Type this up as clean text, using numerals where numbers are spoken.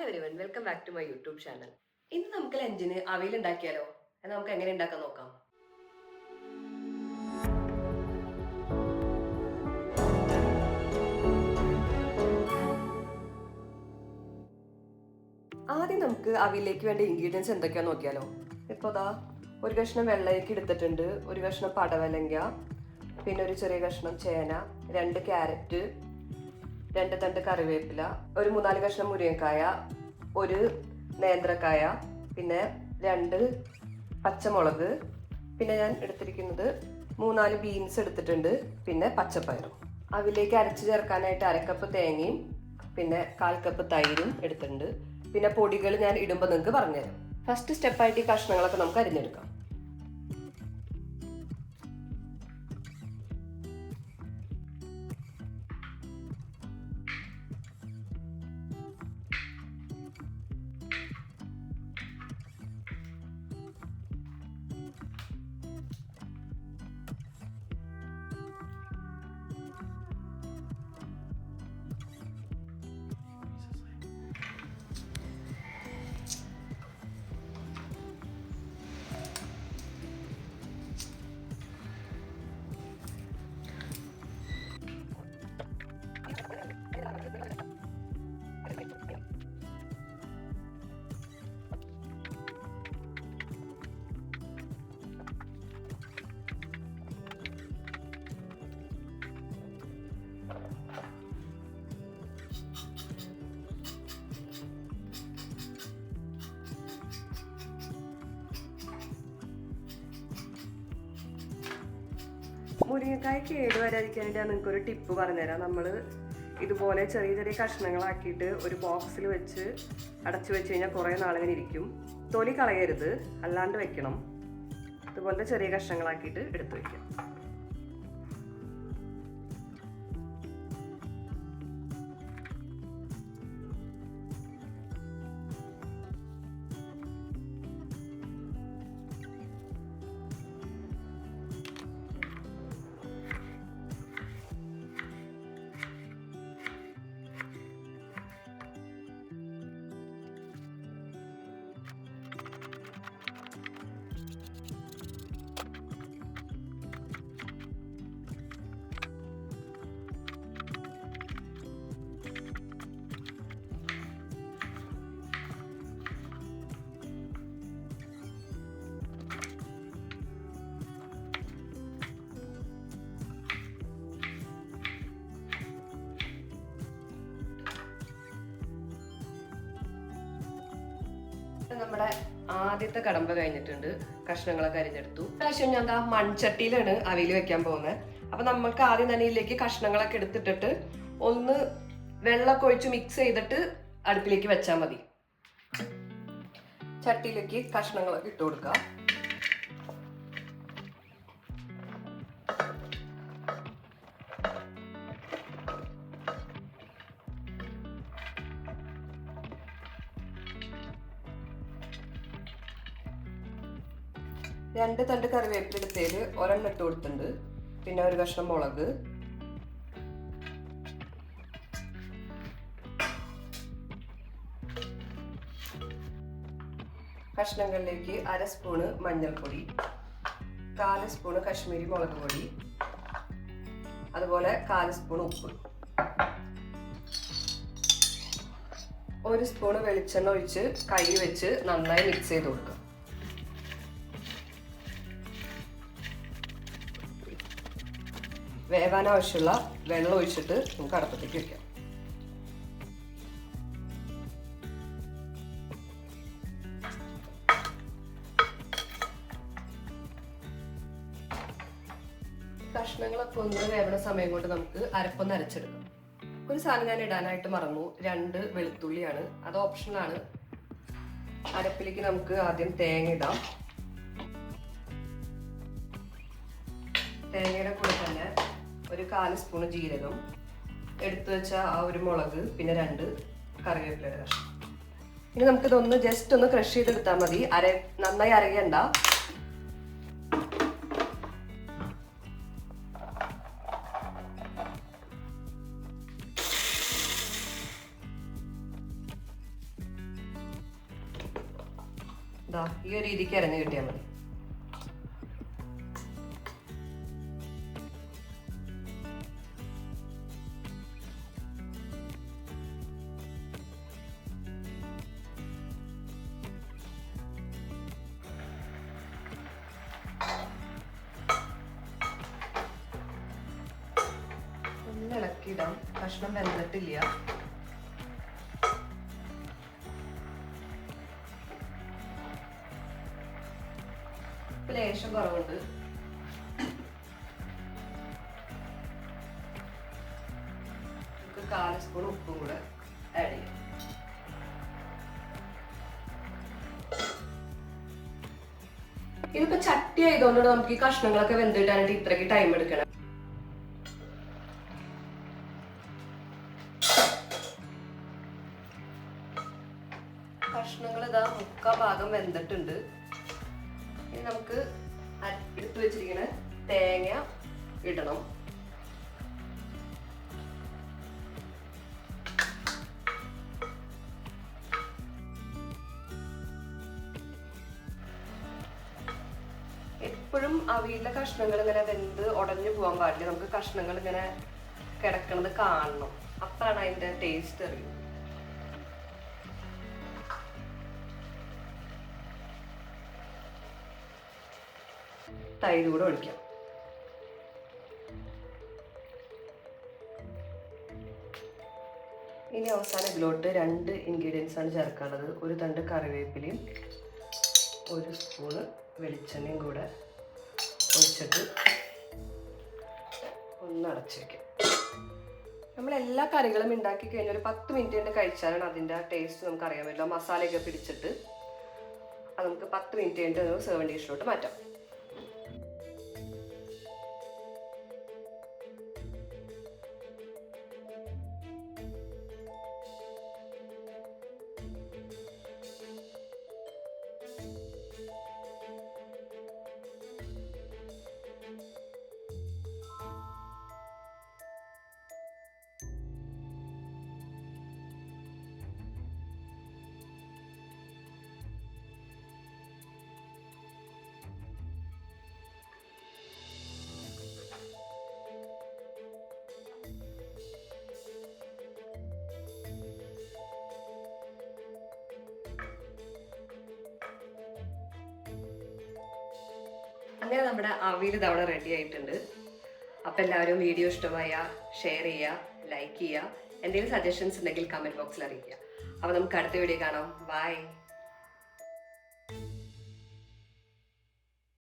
Everyone, welcome back to my YouTube channel. ഇന്ന് നമുക്ക് ലഞ്ചിന് അവിയൽ ഉണ്ടാക്കിയാലോ? അത് നമുക്ക് എങ്ങനെ ഉണ്ടാക്കാൻ നോക്കാം. ആദ്യം നമുക്ക് അവിയലിലേക്ക് വേണ്ട ഇൻഗ്രീഡിയൻസ് എന്തൊക്കെയാണെന്ന് നോക്കിയാലോ. ഇപ്പോൾ ദാ ഒരു കഷ്ണം വെള്ളരിക്ക എടുത്തിട്ടുണ്ട്, ഒരു കഷ്ണം പടവലങ്ങ, പിന്നെ ഒരു ചെറിയ കഷ്ണം ചേന, 2 ക്യാരറ്റ്, 2 തണ്ട് കറിവേപ്പില, ഒരു 3-4 കഷ്ണം മുരിങ്ങക്കായ, ഒരു നേന്ത്രക്കായ, പിന്നെ 2 പച്ചമുളക്, പിന്നെ ഞാൻ എടുത്തിരിക്കുന്നത് 3-4 ബീൻസ് എടുത്തിട്ടുണ്ട്, പിന്നെ പച്ചപ്പയറും. അവിലേക്ക് അരച്ച് ചേർക്കാനായിട്ട് 1/2 കപ്പ് തേങ്ങയും പിന്നെ 1/4 കപ്പ് തൈരും എടുത്തിട്ടുണ്ട്. പിന്നെ പൊടികൾ ഞാൻ ഇടുമ്പോൾ നിങ്ങൾക്ക് പറഞ്ഞുതരാം. ഫസ്റ്റ് സ്റ്റെപ്പായിട്ട് ഈ കഷ്ണങ്ങളൊക്കെ നമുക്ക് അരിഞ്ഞെടുക്കാം. മുരിങ്ങക്കായ കേടുവരാതിരിക്കാനായിട്ട് ഞാൻ നിങ്ങൾക്കൊരു ടിപ്പ് പറഞ്ഞുതരാം. നമ്മൾ ഇതുപോലെ ചെറിയ ചെറിയ കഷ്ണങ്ങളാക്കിയിട്ട് ഒരു ബോക്സിൽ വെച്ച് അടച്ചു വെച്ച് കഴിഞ്ഞാൽ കുറേ നാളിങ്ങനെ ഇരിക്കും. തൊലി കളയരുത്, അല്ലാണ്ട് വെക്കണം. ഇതുപോലത്തെ ചെറിയ കഷ്ണങ്ങളാക്കിയിട്ട് എടുത്തു വയ്ക്കാം. നമ്മുടെ ആദ്യത്തെ കടമ്പ കഴിഞ്ഞിട്ടുണ്ട്. കഷ്ണങ്ങളൊക്കെ അരിഞ്ഞെടുത്തു. പ്രാവശ്യം ഞാൻ മൺചട്ടിയിലാണ് അവിയൽ വെക്കാൻ പോകുന്നത്. അപ്പൊ നമുക്ക് ആദ്യം തന്നെ ഇതിലേക്ക് കഷ്ണങ്ങളൊക്കെ എടുത്തിട്ടിട്ട് ഒന്ന് വെള്ളമൊക്കെ ഒഴിച്ച് മിക്സ് ചെയ്തിട്ട് അടുപ്പിലേക്ക് വെച്ചാൽ മതി. ചട്ടിയിലേക്ക് കഷ്ണങ്ങളൊക്കെ ഇട്ട് കൊടുക്കുക. രണ്ട് തണ്ട് കറിവേപ്പില എടുത്തതിൽ ഒരെണ്ണം ഇട്ട് കൊടുത്തിട്ടുണ്ട്. പിന്നെ ഒരു കഷ്ണം മുളക്, കഷ്ണങ്ങളിലേക്ക് 1/2 സ്പൂണ് മഞ്ഞൾപ്പൊടി, 1/4 സ്പൂണ് കശ്മീരി മുളക് പൊടി, അതുപോലെ 1/4 സ്പൂൺ ഉപ്പ്, 1 സ്പൂണ് വെളിച്ചെണ്ണ ഒഴിച്ച് കൈ വെച്ച് നന്നായി മിക്സ് ചെയ്ത് കൊടുക്കുക. വേവാൻ ആവശ്യമുള്ള വെള്ളം ഒഴിച്ചിട്ട് നമുക്ക് അടുപ്പത്തേക്ക് വെക്കാം. കഷ്ണങ്ങളൊക്കെ ഒന്ന് വേവണ സമയം കൊണ്ട് നമുക്ക് അരപ്പൊന്ന് അരച്ചെടുക്കാം. ഒരു സാധനം ഞാൻ ഇടാനായിട്ട് മറന്നു, 2 വെളുത്തുള്ളിയാണ്. അത് ഓപ്ഷനാണ്. അരപ്പിലേക്ക് നമുക്ക് ആദ്യം തേങ്ങ ഇടാം. തേങ്ങയുടെ കൂടെ തന്നെ ഒരു 1/4 സ്പൂണ് ജീരകം, എടുത്തു വെച്ച ആ ഒരു മുളക്, പിന്നെ 2 കറിവേപ്പിലയുടെ കഷ്ണം. ഇനി നമുക്കിതൊന്ന് ജസ്റ്റ് ഒന്ന് ക്രഷ് ചെയ്തെടുത്താൽ മതി. നന്നായി അരയണ്ട. ഇതാ ഈ ഒരു രീതിക്ക് അരഞ്ഞ് കിട്ടിയാൽ മതി. ഒന്ന് ഇളക്കിയിടാം. കഷ്ണം വെന്തിട്ടില്ല. ലേശം കുറവുണ്ട്. നമുക്ക് 1/4 സ്പൂൺ ഉപ്പും കൂടെ ആഡ് ചെയ്യാം. ഇതിപ്പോ ചട്ടി ആയതുകൊണ്ട് നമുക്ക് ഈ കഷ്ണങ്ങളൊക്കെ വെന്തിട്ടാനായിട്ട് ഇത്രയ്ക്ക് ടൈം എടുക്കണം. കഷ്ണങ്ങൾ ഇതാ 3/4 ഭാഗം വെന്തിട്ടുണ്ട്. ഇനി നമുക്ക് എടുത്തു വെച്ചിരിക്കുന്ന തേങ്ങ ഇടണം. എപ്പോഴും അവിയലിലെ കഷ്ണങ്ങൾ ഇങ്ങനെ വെന്ത് ഉടഞ്ഞു പോകാൻ പാടില്ല. നമുക്ക് കഷ്ണങ്ങൾ ഇങ്ങനെ കിടക്കുന്നത് കാണണം. അപ്പോഴാണ് അതിന്റെ ടേസ്റ്റ് അറിയുന്നത്. തൈര് കൂടെ ഒഴിക്കാം. ഇനി അവസാനം ഇതിലോട്ട് 2 ഇൻഗ്രീഡിയൻസ് ആണ് ചേർക്കേണ്ടത്. ഒരു തണ്ട് കറിവേപ്പിലയും 1 സ്പൂണ് വെളിച്ചെണ്ണയും കൂടെ ഒഴിച്ചിട്ട് ഒന്ന് അടച്ചു വയ്ക്കാം. നമ്മൾ എല്ലാ കറികളും ഉണ്ടാക്കി കഴിഞ്ഞാൽ ഒരു 10 മിനിറ്റ് കൊണ്ട് കഴിച്ചാലാണ് അതിൻ്റെ ആ ടേസ്റ്റ് നമുക്ക് അറിയാൻ പറ്റില്ല. മസാലയൊക്കെ പിടിച്ചിട്ട് അത് നമുക്ക് 10 മിനിറ്റ് കഴിഞ്ഞിട്ട് സെർവിങ് ഡിഷിലോട്ട് മാറ്റാം. അങ്ങനെ നമ്മുടെ അവിയൽ തവണ റെഡി ആയിട്ടുണ്ട്. അപ്പം എല്ലാവരും വീഡിയോ ഇഷ്ടമായ ഷെയർ ചെയ്യുക, ലൈക്ക് ചെയ്യുക. എന്തെങ്കിലും സജഷൻസ് ഉണ്ടെങ്കിൽ കമൻറ്റ് ബോക്സിൽ അറിയിക്കുക. അപ്പോൾ നമുക്ക് അടുത്ത വീഡിയോ കാണാം. ബൈ.